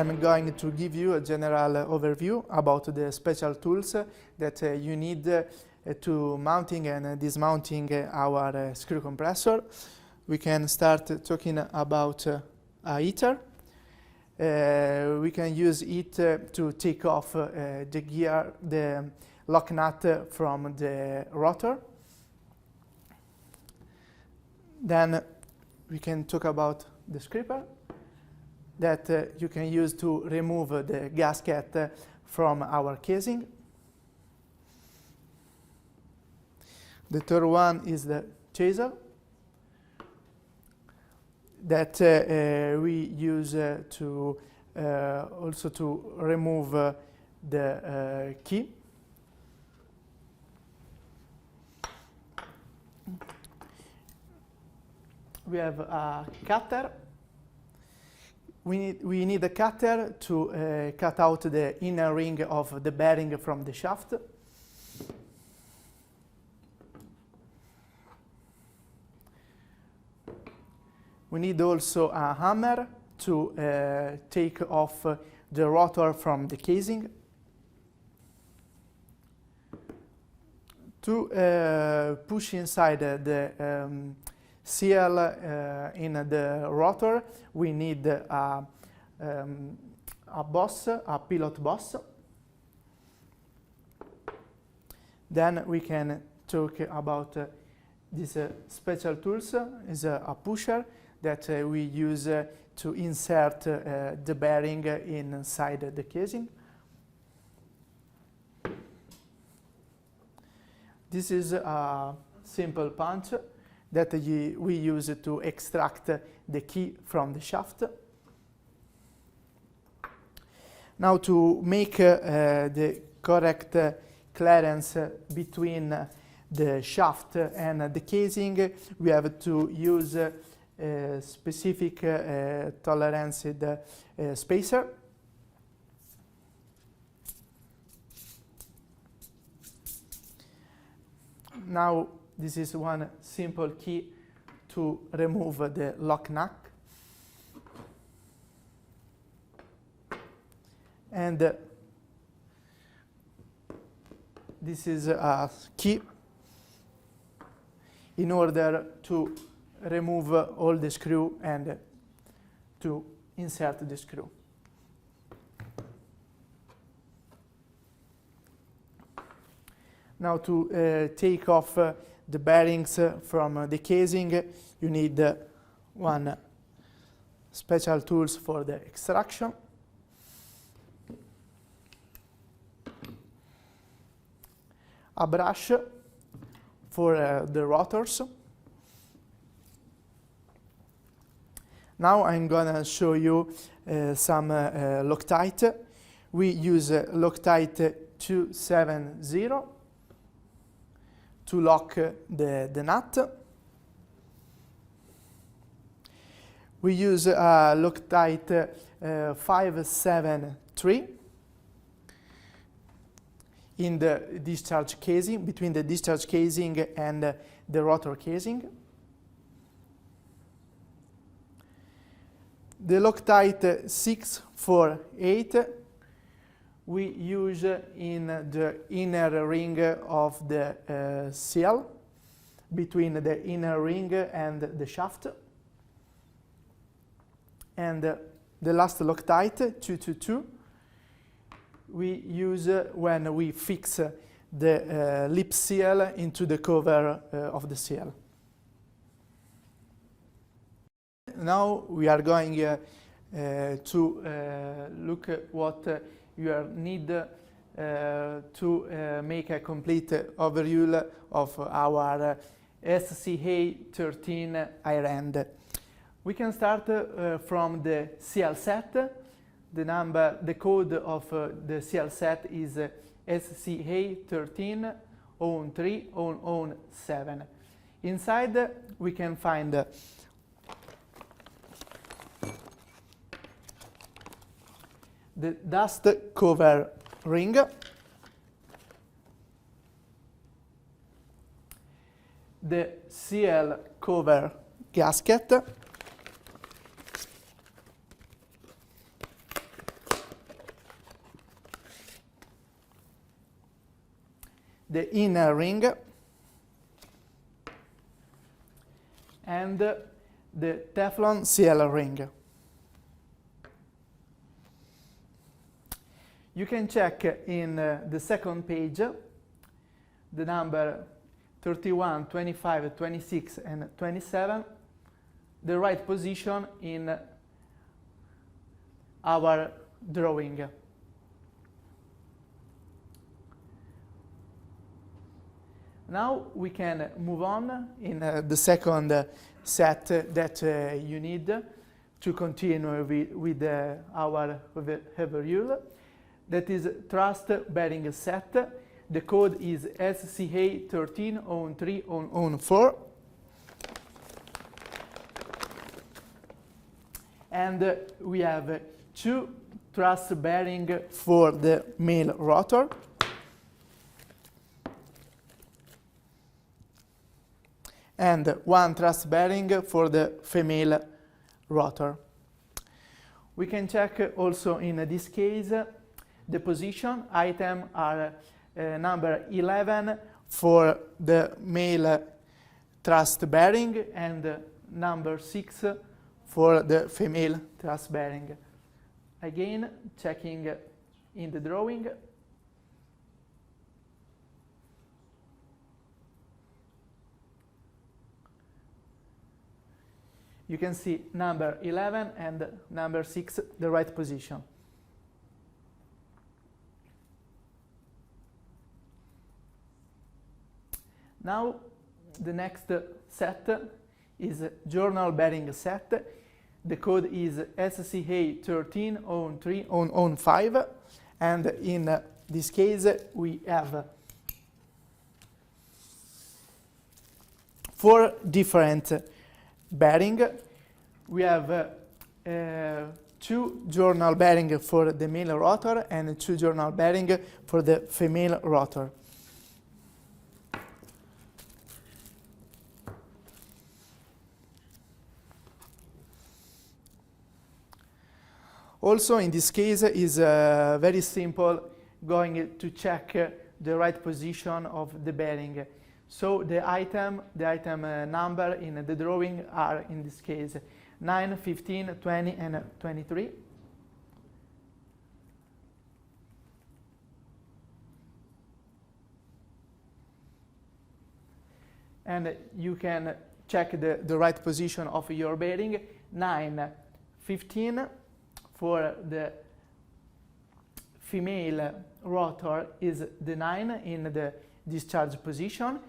I'm going to give you a general overview about the special tools that you need to mounting and dismounting our screw compressor. We can start talking about a heater. We can use it to take off the lock nut from the rotor. Then we can talk about the scraper that you can use to remove the gasket from our casing. The third one is the chisel that we use to also to remove the key. We have a cutter. We need a cutter to cut out the inner ring of the bearing from the shaft. We need also a hammer to take off the rotor from the casing. To push inside the seal in the rotor, we need a boss, a pilot boss. Then we can talk about this special tools. Is a pusher that we use to insert the bearing inside the casing. This is a simple punch that we use to extract the key from the shaft. Now to make the correct clearance between the shaft and the casing, we have to use a specific tolerance spacer. Now this is one simple key to remove the lock nut. And this is a key in order to remove all the screw and to insert the screw. Now to take off the bearings from the casing, you need one special tools for the extraction. A brush for the rotors. Now I'm gonna show you some Loctite. We use Loctite 270 to lock the nut. We use Loctite 573 in the discharge casing, between the discharge casing and the rotor casing. The Loctite 648 we use in the inner ring of the seal, between the inner ring and the shaft. And the last Loctite 222 we use when we fix the lip seal into the cover of the seal. Now we are going to look at what you need to make a complete overview of our SCA13 ایرند. We can start from the seal set. The code of the seal set is SCA13 03 007. Inside we can find the dust cover ring, the seal cover gasket, the inner ring and the Teflon seal ring. You can check in the second page the number 31, 25, 26, and 27, the right position in our drawing. Now we can move on in the second set that you need to continue with our overview. That is thrust bearing set. The code is SCA13-03-04. And we have two thrust bearing for the male rotor. And one thrust bearing for the female rotor. We can check also in this case the position. Items are number 11 for the male thrust bearing and number 6 for the female thrust bearing. Again, checking in the drawing. You can see number 11 and number 6, the right position. Now, the next set is journal bearing set. The code is SCA13-03-05, and in this case we have 4 different bearing. We have 2 journal bearing for the male rotor and 2 journal bearing for the female rotor. Also, in this case, is very simple going to check the right position of the bearing. So the item number in the drawing are, in this case, 9, 15, 20, and 23. And you can check the right position of your bearing. 9, 15 for the female rotor is the 9 in the discharge position.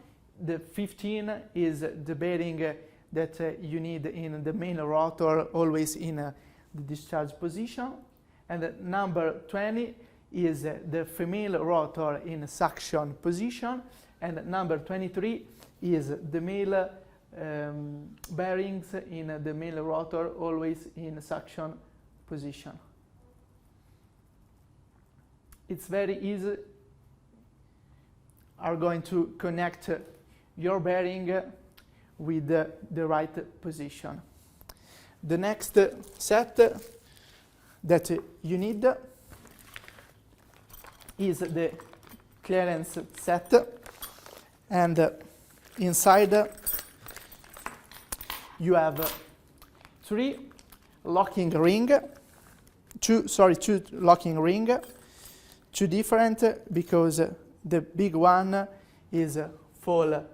The 15 is the bearing that you need in the male rotor, always in the discharge position. And the number 20 is the female rotor in suction position. And number 23 is the male bearings in the male rotor, always in suction position. It's very easy. Are going to connect your bearing with the right position. The next set that you need is the clearance set, and inside you have 3 locking ring, two locking ring, 2 different because the big one is for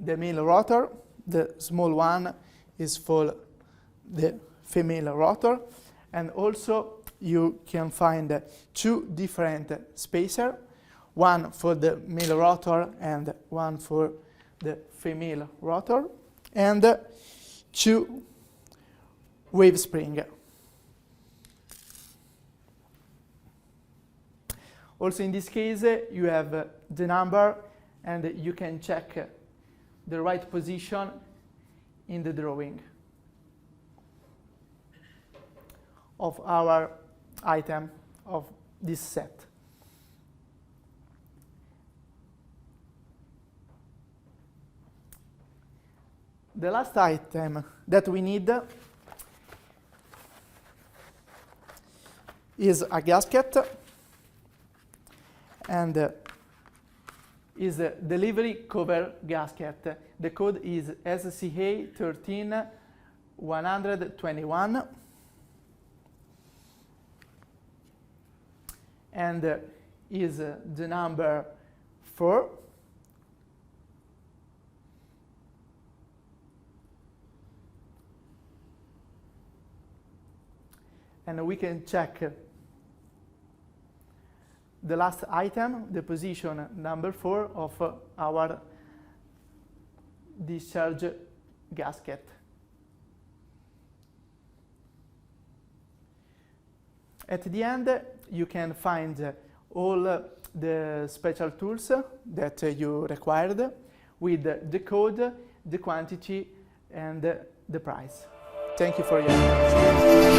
the male rotor, the small one is for the female rotor, and also you can find 2 different spacers, one for the male rotor and one for the female rotor, and 2 wave spring. Also in this case you have the number, and you can check the right position in the drawing of our item of this set. The last item that we need is a gasket, and is a delivery cover gasket. The code is SCA 13121 and is the number 4. And we can check the last item, the position number 4 of our discharge gasket. At the end, you can find all the special tools that you required with the code, the quantity, and the price. Thank you for your attention.